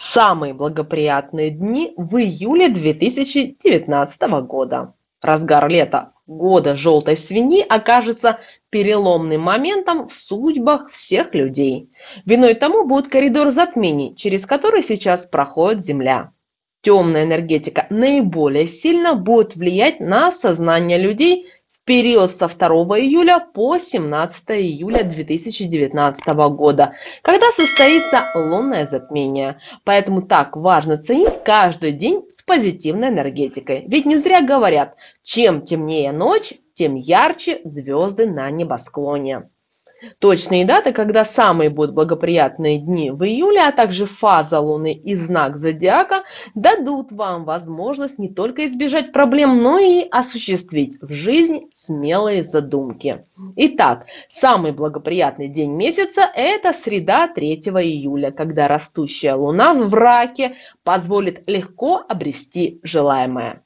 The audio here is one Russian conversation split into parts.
Самые благоприятные дни в июле 2019 года. Разгар лета года желтой свиньи окажется переломным моментом в судьбах всех людей. Виной тому будет коридор затмений, через который сейчас проходит Земля. Темная энергетика наиболее сильно будет влиять на сознание людей в период со 2 июля по 17 июля 2019 года, когда состоится лунное затмение. Поэтому так важно ценить каждый день с позитивной энергетикой. Ведь не зря говорят, чем темнее ночь, тем ярче звезды на небосклоне. Точные даты, когда самые будут благоприятные дни в июле, а также фаза Луны и знак зодиака, дадут вам возможность не только избежать проблем, но и осуществить в жизни смелые задумки. Итак, самый благоприятный день месяца – это среда 3 июля, когда растущая Луна в Раке позволит легко обрести желаемое.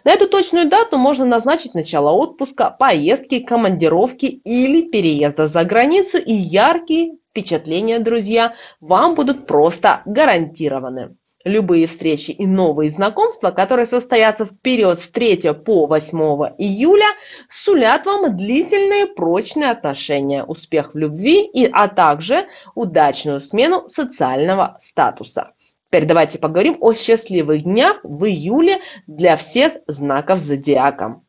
На эту точную дату можно назначить начало отпуска, поездки, командировки или переезда за границу, и яркие впечатления, друзья, вам будут просто гарантированы. Любые встречи и новые знакомства, которые состоятся в период с 3 по 8 июля, сулят вам длительные прочные отношения, успех в любви, а также удачную смену социального статуса. Теперь давайте поговорим о счастливых днях в июле для всех знаков зодиака.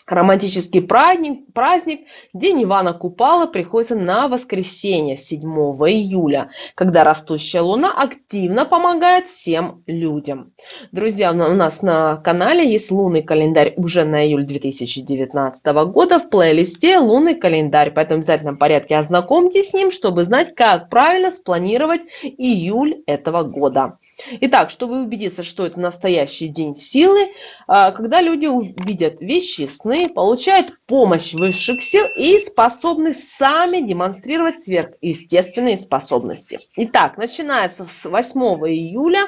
Романтический праздник День Ивана Купала приходится на воскресенье 7 июля, когда растущая Луна активно помогает всем людям. Друзья, у нас на канале есть лунный календарь уже на июль 2019 года в плейлисте «Лунный календарь», поэтому в обязательном порядке ознакомьтесь с ним, чтобы знать, как правильно спланировать июль этого года. Итак, чтобы убедиться, что это настоящий день силы, когда люди увидят вещи, сны, получают помощь высших сил и способны сами демонстрировать сверхъестественные способности. Итак, начиная с 8 июля,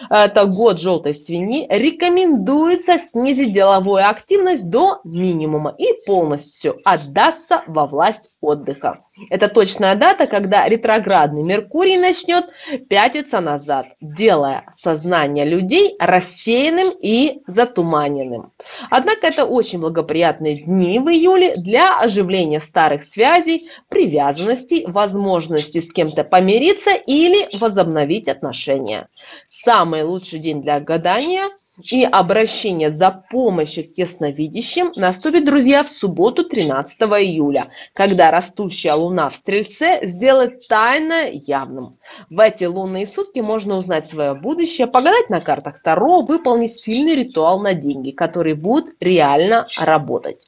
это год желтой свиньи, рекомендуется снизить деловую активность до минимума и полностью отдаться во власть отдыха. Это точная дата, когда ретроградный Меркурий начнет пятиться назад, делая сознание людей рассеянным и затуманенным. Однако это очень благоприятные дни в июле для оживления старых связей, привязанностей, возможности с кем-то помириться или возобновить отношения. Самый лучший день для гадания и обращение за помощью к ясновидящим наступит, друзья, в субботу 13 июля, когда растущая Луна в Стрельце сделает тайное явным. В эти лунные сутки можно узнать свое будущее, погадать на картах Таро, выполнить сильный ритуал на деньги, который будет реально работать.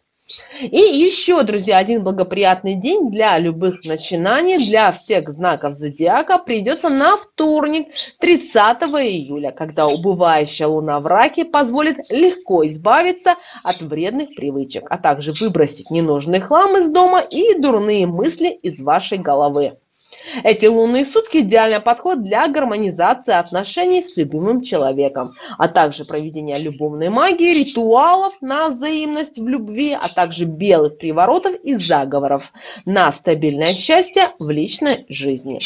И еще, друзья, один благоприятный день для любых начинаний, для всех знаков зодиака придется на вторник, 30 июля, когда убывающая Луна в Раке позволит легко избавиться от вредных привычек, а также выбросить ненужный хлам из дома и дурные мысли из вашей головы. Эти лунные сутки идеально подходят для гармонизации отношений с любимым человеком, а также проведения любовной магии, ритуалов на взаимность в любви, а также белых приворотов и заговоров на стабильное счастье в личной жизни.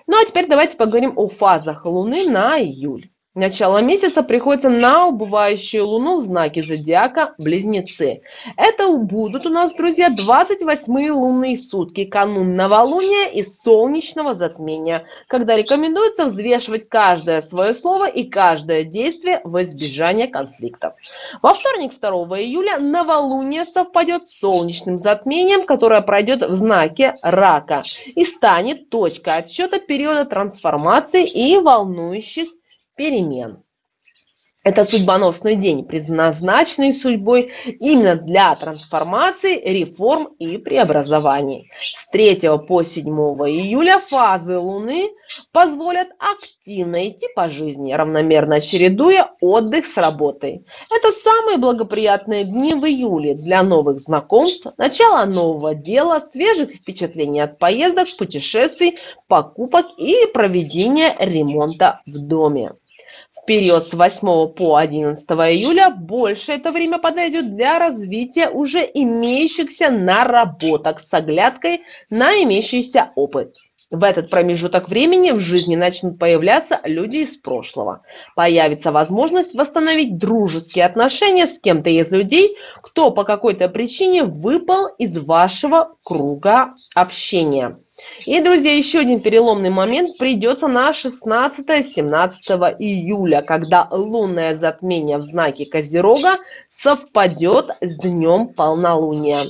Ну а теперь давайте поговорим о фазах Луны на июль. Начало месяца приходится на убывающую Луну в знаке зодиака Близнецы. Это будут у нас, друзья, 28-е лунные сутки, канун новолуния и солнечного затмения, когда рекомендуется взвешивать каждое свое слово и каждое действие в избежание конфликтов. Во вторник, 2 июля, новолуние совпадет с солнечным затмением, которое пройдет в знаке Рака и станет точкой отсчета периода трансформации и волнующих перемен. Это судьбоносный день, предназначенный судьбой именно для трансформации, реформ и преобразований. С 3 по 7 июля фазы Луны позволят активно идти по жизни, равномерно чередуя отдых с работой. Это самые благоприятные дни в июле для новых знакомств, начала нового дела, свежих впечатлений от поездок, путешествий, покупок и проведения ремонта в доме. В период с 8 по 11 июля больше это время подойдет для развития уже имеющихся наработок с оглядкой на имеющийся опыт. В этот промежуток времени в жизни начнут появляться люди из прошлого. Появится возможность восстановить дружеские отношения с кем-то из людей, кто по какой-то причине выпал из вашего круга общения. И, друзья, еще один переломный момент придется на 16-17 июля, когда лунное затмение в знаке Козерога совпадет с днем полнолуния.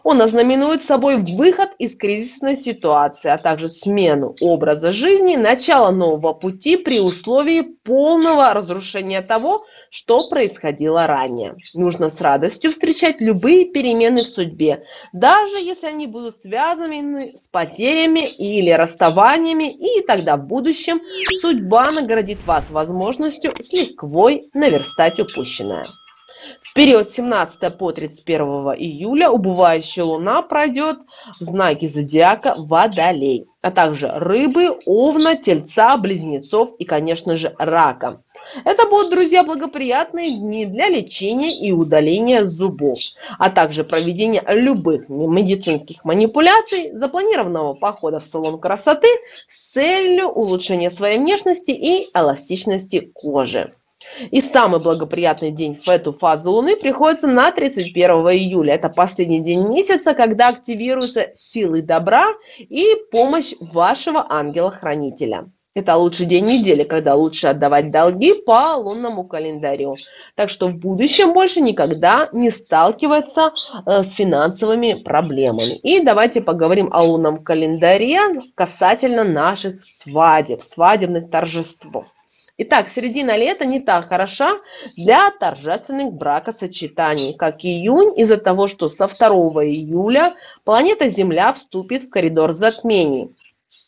Он ознаменует собой выход из кризисной ситуации, а также смену образа жизни, начало нового пути при условии полного разрушения того, что происходило ранее. Нужно с радостью встречать любые перемены в судьбе, даже если они будут связаны с потерями или расставаниями, и тогда в будущем судьба наградит вас возможностью с лихвой наверстать упущенное. В период с 17 по 31 июля убывающая луна пройдет в знаке зодиака Водолей, а также Рыбы, Овна, Тельца, Близнецов и, конечно же, Рака. Это будут, друзья, благоприятные дни для лечения и удаления зубов, а также проведения любых медицинских манипуляций, запланированного похода в салон красоты с целью улучшения своей внешности и эластичности кожи. И самый благоприятный день в эту фазу Луны приходится на 31 июля. Это последний день месяца, когда активируются силы добра и помощь вашего ангела-хранителя. Это лучший день недели, когда лучше отдавать долги по лунному календарю. Так что в будущем больше никогда не сталкиваться с финансовыми проблемами. И давайте поговорим о лунном календаре касательно наших свадеб, свадебных торжеств. Итак, середина лета не так хороша для торжественных бракосочетаний, как июнь, из-за того, что со 2 июля планета Земля вступит в коридор затмений.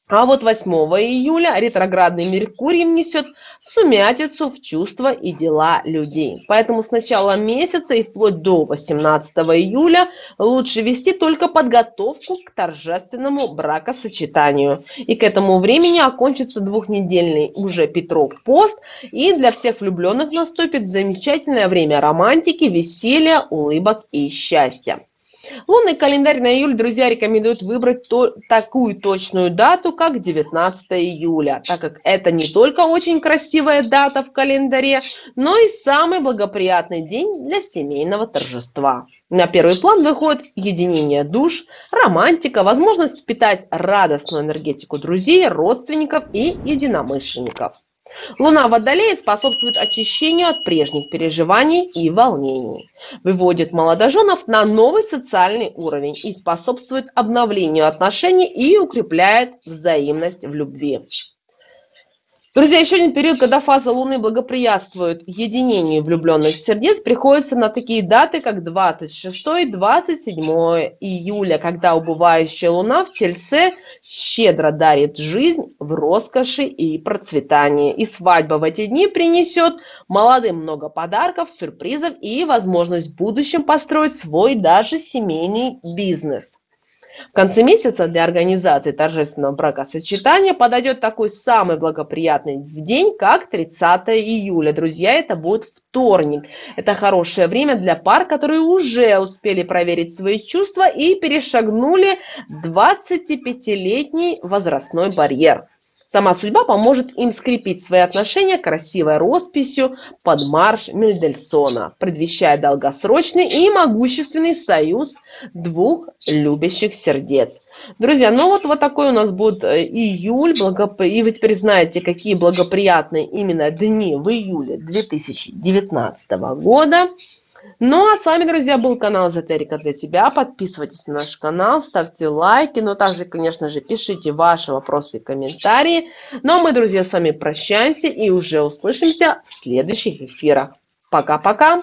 А вот 8 июля ретроградный Меркурий внесет сумятицу в чувства и дела людей. Поэтому с начала месяца и вплоть до 18 июля лучше вести только подготовку к торжественному бракосочетанию. И к этому времени окончится двухнедельный уже Петров пост, и для всех влюбленных наступит замечательное время романтики, веселья, улыбок и счастья. Лунный календарь на июль, друзья, рекомендуют выбрать такую точную дату, как 19 июля, так как это не только очень красивая дата в календаре, но и самый благоприятный день для семейного торжества. На первый план выходит единение душ, романтика, возможность впитать радостную энергетику друзей, родственников и единомышленников. Луна в Водолее способствует очищению от прежних переживаний и волнений, выводит молодоженов на новый социальный уровень и способствует обновлению отношений и укрепляет взаимность в любви. Друзья, еще один период, когда фаза Луны благоприятствует единению влюбленных сердец, приходится на такие даты, как 26-27 июля, когда убывающая Луна в Тельце щедро дарит жизнь в роскоши и процветании. И свадьба в эти дни принесет молодым много подарков, сюрпризов и возможность в будущем построить свой даже семейный бизнес. В конце месяца для организации торжественного бракосочетания подойдет такой самый благоприятный день, как 30 июля. Друзья, это будет вторник. Это хорошее время для пар, которые уже успели проверить свои чувства и перешагнули 25-летний возрастной барьер. Сама судьба поможет им скрепить свои отношения красивой росписью под марш Мендельсона, предвещая долгосрочный и могущественный союз двух любящих сердец. Друзья, ну вот такой у нас будет июль, и вы теперь знаете, какие благоприятные именно дни в июле 2019 года. Ну, а с вами, друзья, был канал Эзотерика для тебя. Подписывайтесь на наш канал, ставьте лайки, но также, конечно же, пишите ваши вопросы и комментарии. Ну, а мы, друзья, с вами прощаемся и уже услышимся в следующих эфирах. Пока-пока!